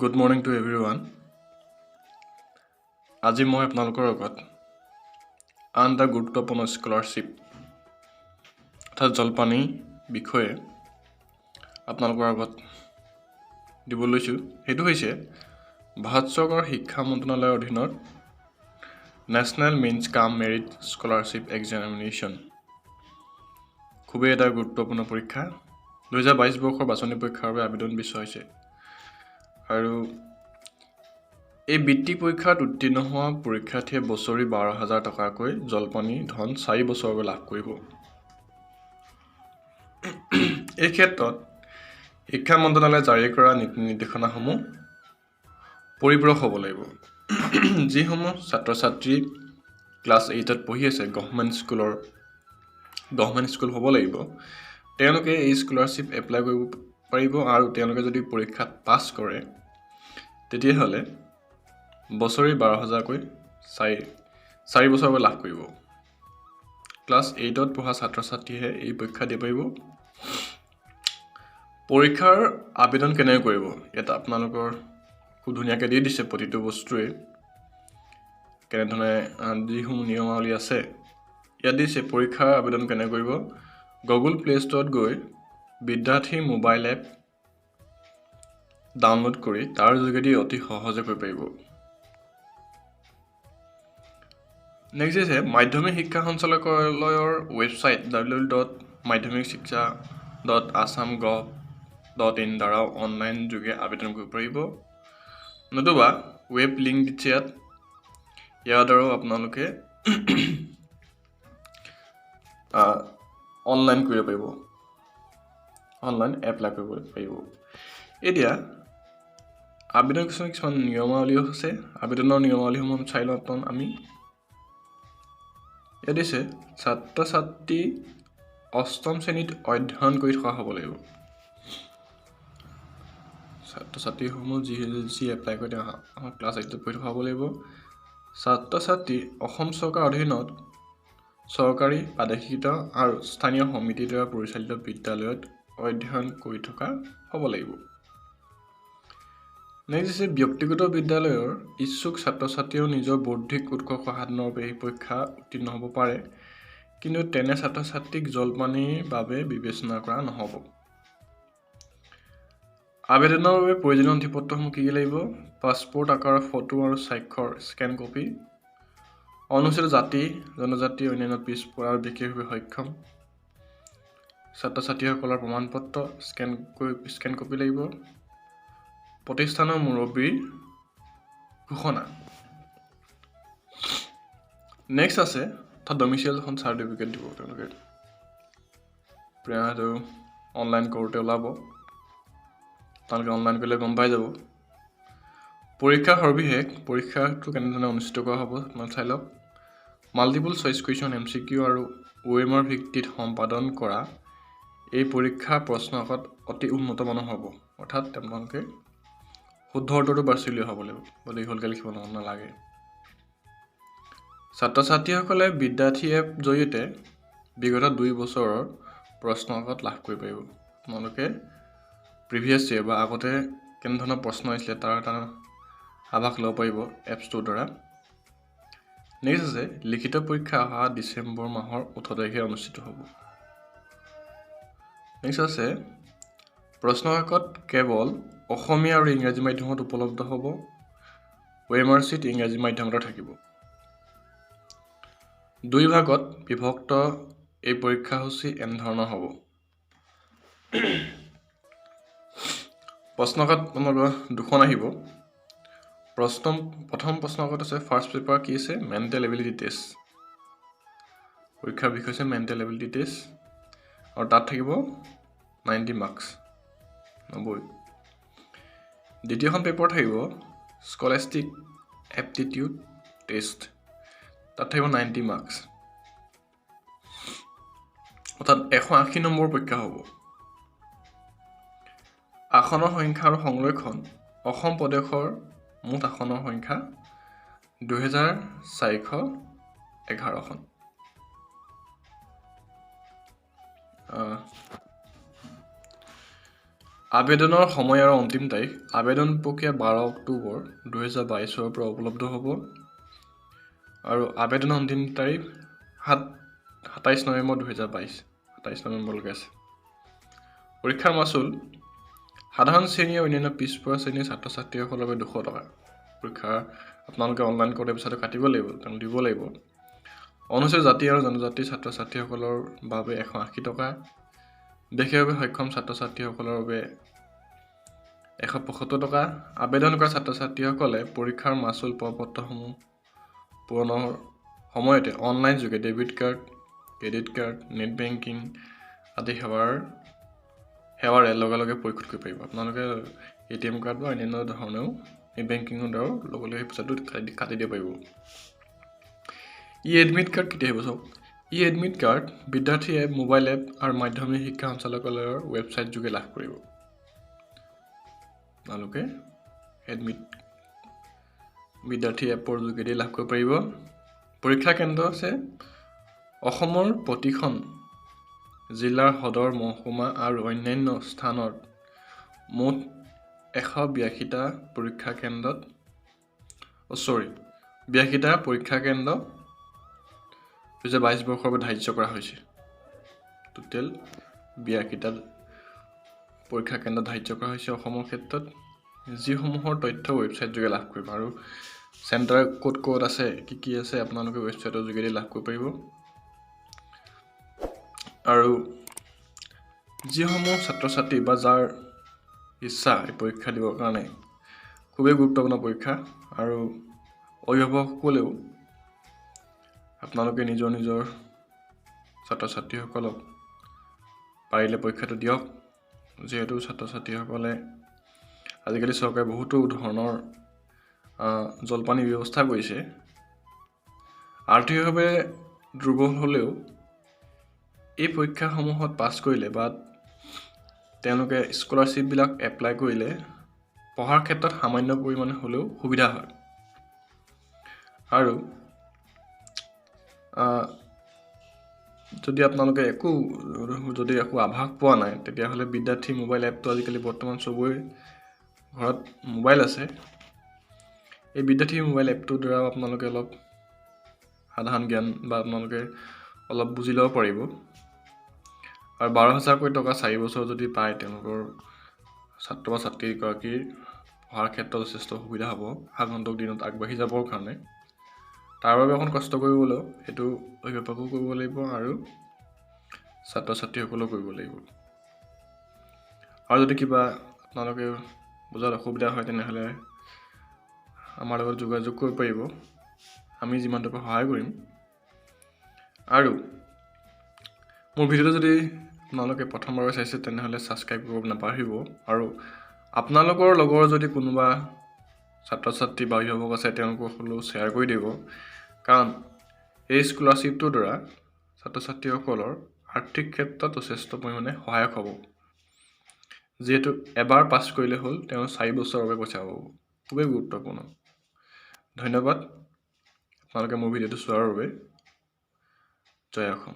Good morning to everyone. আজি মই আপোনালোকৰ আগত আন এটা গুৰুত্বপূৰ্ণ স্কলাৰশ্বিপ অৰ্থাৎ জলপানী বিষয়ে আপোনালোকৰ আগত দিব লৈছোঁ। সেইটো হৈছে ভাৰত চৰকাৰৰ শিক্ষা মন্ত্ৰালয়ৰ অধীনত নেশ্যনেল মেইনছ কাম মেৰিট স্কলাৰশ্বিপ এক্সামিনেশ্যন। খুবেই এটা গুৰুত্বপূৰ্ণ পৰীক্ষা। 2022 বৰ্ষৰ বাছনি পৰীক্ষাৰ বাবে আবেদন বিচৰা হৈছে আৰু এই বৃত্তি পৰীক্ষাত উত্তীৰ্ণ হোৱা পৰীক্ষাৰ্থীয়ে বছৰি 12,000 টকাকৈ জলপানী ধন 4 বছৰলৈ লাভ কৰিব। এই ক্ষেত্ৰত শিক্ষা মন্ত্ৰালয়ে জাৰি কৰা নীতি নিৰ্দেশনাসমূহ পৰিপূৰক হ'ব লাগিব। যিসমূহ ছাত্ৰ ছাত্ৰী ক্লাছ 8ত পঢ়ি আছে গভৰ্ণমেণ্ট স্কুল হ'ব লাগিব, তেওঁলোকে এই স্কলাৰশ্বিপ এপ্লাই কৰিব পাৰিব আৰু তেওঁলোকে যদি পৰীক্ষাত পাছ কৰে তেতিয়াহ'লে বছৰি 12,000কৈ 4 বছৰলৈ লাভ কৰিব। ক্লাছ 8ত পঢ়া ছাত্ৰ ছাত্ৰীয়ে এই পৰীক্ষা দিব পাৰিব। পৰীক্ষাৰ আবেদন কেনেকৈ কৰিব ইয়াত আপোনালোকৰ খুব ধুনীয়াকৈ দি দিছে প্ৰতিটো বস্তুৱে কেনেধৰণে যিসমূহ নিয়মাৱলী আছে ইয়াত দিছে। পৰীক্ষাৰ আবেদন কেনেকৈ কৰিব? গুগল প্লে ষ্টৰত গৈ বিদ্যাৰ্থী মোবাইল এপ ডাউনলোড কৰি তাৰ যোগেদি অতি সহজে কৰিব পাৰিব। নেক্সট হৈছে মাধ্যমিক শিক্ষা সঞ্চালকালয়ৰ ৱেবছাইট www.madhyamikshikcha.assam.gov.in দ্বাৰাও অনলাইন যোগে আবেদন কৰিব পাৰিব, নতুবা ৱেব লিংক দিছে ইয়াৰ দ্বাৰাও আপোনালোকে অনলাইন কৰিব পাৰিব, অনলাইন এপ্লাই কৰিব পাৰিব। এতিয়া আবেদন কিছুমান নিয়মাৱলী আছে। আবেদনৰ নিয়মাৱলীসমূহ চাই লওঁ আমি। ইয়াত দিছে ছাত্ৰ ছাত্ৰী 8ম শ্ৰেণীত অধ্যয়ন কৰি থকা হ'ব লাগিব। ছাত্ৰ ছাত্ৰীসমূহ যি এপ্লাই কৰে তেওঁ ক্লাছ 8ত পঢ়ি থকা হ'ব লাগিব। ছাত্ৰ ছাত্ৰী অসম চৰকাৰৰ অধীনত চৰকাৰী প্ৰাদেশিক আৰু স্থানীয় সমিতিৰ দ্বাৰা পৰিচালিত বিদ্যালয়ত অধ্যয়ন কৰি থকা হ'ব লাগিব। নেক্সট হৈছে ব্যক্তিগত বিদ্যালয়ৰ ইচ্ছুক ছাত্ৰ ছাত্ৰীয়েও নিজৰ বৌদ্ধিক উৎকৰ্ষ সাধনৰ বাবে এই পৰীক্ষা উত্তীৰ্ণ হ'ব পাৰে, কিন্তু তেনে ছাত্ৰ ছাত্ৰীক জলপানীৰ বাবে বিবেচনা কৰা নহ'ব। আবেদনৰ বাবে প্ৰয়োজনীয় নথিপত্ৰসমূহ কি লাগিব? পাছপোৰ্ট আকাৰৰ ফটো আৰু স্বাক্ষৰ স্কেন কপি, অনুসূচিত জাতি জনজাতি অন্যান্য পিছপৰা আৰু বিশেষভাৱে সক্ষম ছাত্ৰ ছাত্ৰীসকলৰ প্ৰমাণপত্ৰ স্কেন কপি লাগিব, প্ৰতিষ্ঠানৰ মুৰব্বীৰ ঘোষণা। নেক্সট আছে ডমিচিয়েল এখন চাৰ্টিফিকেট দিব তেওঁলোকে। সেইটো অনলাইন কৰোঁতে ওলাব, তেওঁলোকে অনলাইন কৰিলে গম পাই যাব। পৰীক্ষাৰ সবিশেষ, পৰীক্ষাটো কেনেধৰণে অনুষ্ঠিত কৰা হ'ব আপোনালোকে চাই লওক। মাল্টিপল চইচ কুৱেশ্যন MCQ আৰু OMR ভিত্তিত সম্পাদন কৰা এই পৰীক্ষা প্ৰশ্নকাকত অতি উন্নত মানৰ হ'ব, অৰ্থাৎ তেওঁলোকে শুদ্ধ উত্তৰটো বাছি উলিওৱা হ'ব লাগিব, দীঘলকৈ লিখিব নালাগে। ছাত্ৰ ছাত্ৰীসকলে বিদ্যাৰ্থী এপ জৰিয়তে বিগত 2 বছৰৰ প্ৰশ্নকাকত লাভ কৰিব পাৰিব। আপোনালোকে প্ৰিভিয়াছ ইয়েৰ বা আগতে কেনেধৰণৰ প্ৰশ্ন আহিছিলে তাৰ এটা আভাস ল'ব পাৰিব এপছটোৰ দ্বাৰা। নেক্সট আছে লিখিত পৰীক্ষা অহা ডিচেম্বৰ মাহৰ 18 তাৰিখে অনুষ্ঠিত হ'ব। নেক্সট আছে প্ৰশ্নকাকত কেৱল অসমীয়া আৰু ইংৰাজী মাধ্যমত উপলব্ধ হ'ব। OMR চিট ইংৰাজী মাধ্যমতে থাকিব। 2 ভাগত বিভক্ত এই পৰীক্ষাসূচী এনেধৰণৰ হ'ব। প্ৰশ্নকাকত আপোনালোকৰ 2খন আহিব। প্ৰথম প্ৰশ্নকাকত আছে ফাৰ্ষ্ট পেপাৰ কি আছে? Mental ability test. পৰীক্ষাৰ বিষয় হৈছে মেণ্টেল এবিলিটি টেষ্ট আৰু তাত থাকিব 90 মাৰ্কছ, 90। দ্বিতীয়খন পেপাৰ থাকিব স্কলাষ্টিক এপ্টিটিউড টেষ্ট, তাত থাকিব 90 মাৰ্কছ, অৰ্থাৎ 180 নম্বৰ পৰীক্ষা হ'ব। আসনৰ সংখ্যা আৰু সংৰক্ষণ, অসম প্ৰদেশৰ মুঠ আসনৰ সংখ্যা 2411খন। আবেদনৰ সময় আৰু অন্তিম তাৰিখ আবেদন প্ৰক্ৰিয়া 12 অক্টোবৰ 2022 পৰা উপলব্ধ হ'ব আৰু আবেদনৰ অন্তিম তাৰিখ 27 নৱেম্বৰ 2022 27 নৱেম্বৰলৈকে আছে। পৰীক্ষাৰ মাচুল সাধাৰণ শ্ৰেণী আৰু অন্যান্য পিছপৰা শ্ৰেণীৰ ছাত্ৰ ছাত্ৰীসকলৰ বাবে 200 টকা। পৰীক্ষা আপোনালোকে অনলাইন কৰোঁতে পিছতে কাটিব লাগিব, তেওঁ দিব লাগিব। অনুসূচিত জাতি আৰু জনজাতিৰ ছাত্ৰ ছাত্ৰীসকলৰ বাবে 180 টকা। বিশেষভাৱে সক্ষম ছাত্ৰ ছাত্ৰীসকলৰ বাবে 175 টকা। আবেদন কৰা ছাত্ৰ ছাত্ৰীসকলে পৰীক্ষাৰ মাচুল প্ৰপত্ৰসমূহ পূৰণৰ সময়তে অনলাইন যোগে debit card, credit card, net banking আদি সেৱাৰে লগে লগে পৰিশোধ কৰিব পাৰিব। আপোনালোকে ATM কাৰ্ড বা অন্যান্য ধৰণেও নেট বেংকিঙৰ দ্বাৰাও লগে লগে সেই পইচাটো কাটি দিব পাৰিব। এডমিট কাৰ্ড কেতিয়া আহিব চাওক। এডমিট কাৰ্ড বিদ্যাৰ্থী এপ, মোবাইল এপ আৰু মাধ্যমিক শিক্ষা সঞ্চালকালয়ৰ ৱেবছাইট যোগে লাভ কৰিব। আপোনালোকে এডমিট বিদ্যাৰ্থী এপৰ যোগেদি লাভ কৰিব পাৰিব। পৰীক্ষা কেন্দ্ৰ আছে অসমৰ প্ৰতিখন জিলাৰ সদৰ মহকুমা আৰু অন্যান্য স্থানত মুঠ 182টা পৰীক্ষা কেন্দ্ৰত 82টা পৰীক্ষা কেন্দ্ৰ 2022 বৰ্ষৰ বাবে ধাৰ্য কৰা হৈছে। টোটেল 82টা পৰীক্ষা কেন্দ্ৰ ধাৰ্য কৰা হৈছে অসমৰ ক্ষেত্ৰত, যিসমূহৰ তথ্য ৱেবছাইট যোগে লাভ কৰিব আৰু চেণ্টাৰ ক'ত আছে কি আছে আপোনালোকে ৱেবছাইটৰ যোগেদি লাভ কৰিব পাৰিব। আৰু যিসমূহ ছাত্ৰ ছাত্ৰী বা যাৰ ইচ্ছা এই পৰীক্ষা দিবৰ কাৰণে খুবেই গুৰুত্বপূৰ্ণ পৰীক্ষা আৰু অভিভাৱকসকলেও আপোনালোকে নিজৰ ছাত্ৰ ছাত্ৰীসকলক পাৰিলে পৰীক্ষাটো দিয়ক, যিহেতু ছাত্ৰ ছাত্ৰীসকলে আজিকালি চৰকাৰে বহুতো ধৰণৰ জলপানিৰ ব্যৱস্থা কৰিছে। আৰ্থিকভাৱে দুৰ্বল হ'লেও এই পৰীক্ষাসমূহত পাছ কৰিলে বা তেওঁলোকে স্কলাৰশ্বিপবিলাক এপ্লাই কৰিলে পঢ়াৰ ক্ষেত্ৰত সামান্য পৰিমাণে হ'লেও সুবিধা হয়। আৰু যদি আপোনালোকে একো আভাস পোৱা নাই তেতিয়াহ'লে বিদ্যাৰ্থী মোবাইল এপটো আজিকালি বৰ্তমান চবৰে ঘৰত মোবাইল আছে। এই বিদ্যাৰ্থী মোবাইল এপটোৰ দ্বাৰা আপোনালোকে অলপ সাধাৰণ জ্ঞান বা আপোনালোকে অলপ বুজি ল'ব পাৰিব। আৰু 12,000কৈ টকা 4 বছৰ যদি পায় তেওঁলোকৰ ছাত্ৰ বা ছাত্ৰীগৰাকীৰ পঢ়াৰ ক্ষেত্ৰত যথেষ্ট সুবিধা হ'ব আগন্তুক দিনত আগবাঢ়ি যাবৰ কাৰণে। তাৰ বাবে অকণ কষ্ট কৰিবলৈ সেইটো অভিভাৱকো কৰিব লাগিব আৰু ছাত্ৰ ছাত্ৰীসকলেও কৰিব লাগিব। আৰু যদি কিবা আপোনালোকে বুজাত অসুবিধা হয় তেনেহ'লে আমাৰ লগত যোগাযোগ কৰিব পাৰিব, আমি যিমানটো সহায় কৰিম। আৰু মোৰ ভিডিঅ'টো যদি আপোনালোকে প্ৰথমবাৰ চাইছে তেনেহ'লে ছাবস্ক্ৰাইব কৰিব নাপাহৰিব আৰু আপোনালোকৰ লগৰ যদি কোনোবা ছাত্ৰ ছাত্ৰী বা অভিভাৱক আছে তেওঁলোকক হ'লেও শ্বেয়াৰ কৰি দিব, কাৰণ এই স্কলাৰশ্বিপটোৰ দ্বাৰা ছাত্ৰ ছাত্ৰীসকলৰ আৰ্থিক ক্ষেত্ৰত যথেষ্ট পৰিমাণে সহায়ক হ'ব। যিহেতু এবাৰ পাছ কৰিলে হ'ল তেওঁ 4 বছৰৰ বাবে পইচা পাব, খুবেই গুৰুত্বপূৰ্ণ। ধন্যবাদ আপোনালোকে মোৰ ভিডিঅ'টো চোৱাৰ বাবে। জয় অসম।